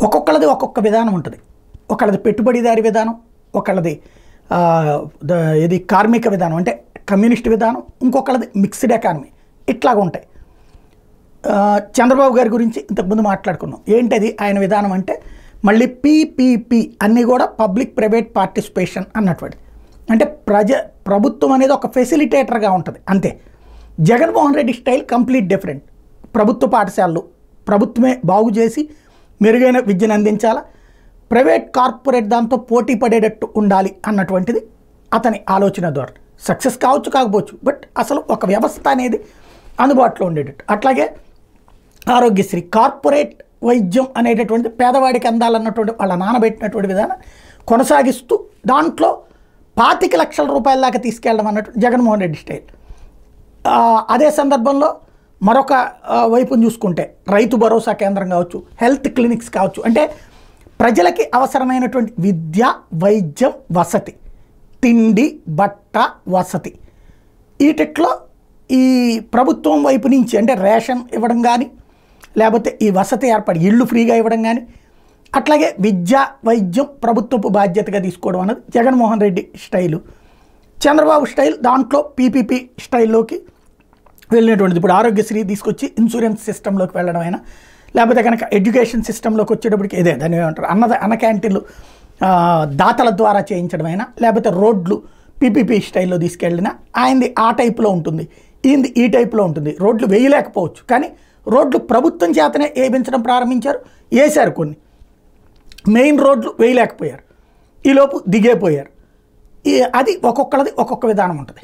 ఒక్కొక్కళ్ళది ఒక్కొక్క విధానం ఉంటుంది. ఒకళ్ళది పెట్టుబడిదారి విధానం, ఒకళ్ళది ఇది కార్మిక విధానం అంటే కమ్యూనిస్ట్ విధానం, ఇంకొకళ్ళది మిక్స్డ్ ఎకానమీ. ఇట్లాగా ఉంటాయి. చంద్రబాబు గారి గురించి ఇంతకుముందు మాట్లాడుకున్నాం. ఏంటది ఆయన విధానం అంటే మళ్ళీ పీపీపీ అన్నీ కూడా పబ్లిక్ ప్రైవేట్ పార్టిసిపేషన్ అన్నటువంటిది. అంటే ప్రభుత్వం అనేది ఒక ఫెసిలిటేటర్గా ఉంటుంది అంతే. Jaganmohan Reddy style complete different. ప్రభుత్వ పాఠశాలలు ప్రభుత్వమే బాగు చేసి మెరుగైన విద్యను అందించాలా, ప్రైవేట్ కార్పొరేట్ దాంతో పోటీ పడేటట్టు ఉండాలి అన్నటువంటిది అతని ఆలోచన ద్వారా. సక్సెస్ కావచ్చు కాకపోవచ్చు, బట్ అసలు ఒక వ్యవస్థ అనేది అందుబాటులో ఉండేటట్టు. అట్లాగే ఆరోగ్యశ్రీ కార్పొరేట్ వైద్యం అనేటటువంటి పేదవాడికి అందాలన్నటువంటి వాళ్ళ నానబెట్టినటువంటి విధానం కొనసాగిస్తూ దాంట్లో 25 లక్షల రూపాయల దాకా తీసుకెళ్ళడం అన్నట్టు జగన్మోహన్ రెడ్డి స్టైల్. అదే సందర్భంలో మరొక వైపును చూసుకుంటే రైతు భరోసా కేంద్రం కావచ్చు, హెల్త్ క్లినిక్స్ కావచ్చు, అంటే ప్రజలకి అవసరమైనటువంటి విద్య, వైద్యం, వసతి, తిండి, బట్ట, వసతి వీటిట్లో ఈ ప్రభుత్వం వైపు నుంచి అంటే రేషన్ ఇవ్వడం కానీ, లేకపోతే ఈ వసతి ఏర్పడి ఇళ్ళు ఫ్రీగా ఇవ్వడం కానీ, అట్లాగే విద్య, వైద్యం ప్రభుత్వపు బాధ్యతగా తీసుకోవడం అన్నది జగన్మోహన్ రెడ్డి స్టైలు. చంద్రబాబు స్టైల్ దాంట్లో పీపీపీ స్టైల్లోకి వెళ్ళినటువంటిది. ఇప్పుడు ఆరోగ్యశ్రీ తీసుకొచ్చి ఇన్సూరెన్స్ సిస్టంలోకి వెళ్ళడం అయినా, లేకపోతే కనుక ఎడ్యుకేషన్ సిస్టంలోకి వచ్చేటప్పటికి ఇదే దాన్ని ఏమంటారు అన్న క్యాంటీన్లు దాతల ద్వారా చేయించడం అయినా, లేకపోతే రోడ్లు పీపీపీ స్టైల్లో తీసుకెళ్ళినా ఆయనది ఆ టైప్లో ఉంటుంది, ఈయనది ఈ టైప్లో ఉంటుంది. రోడ్లు వేయలేకపోవచ్చు కానీ రోడ్లు ప్రభుత్వం చేతనే వేయించడం ప్రారంభించారు, వేశారు. కొన్ని మెయిన్ రోడ్లు వేయలేకపోయారు, ఈలోపు దిగేపోయారు. అది ఒక్కొక్కళ్ళది ఒక్కొక్క విధానం ఉంటుంది.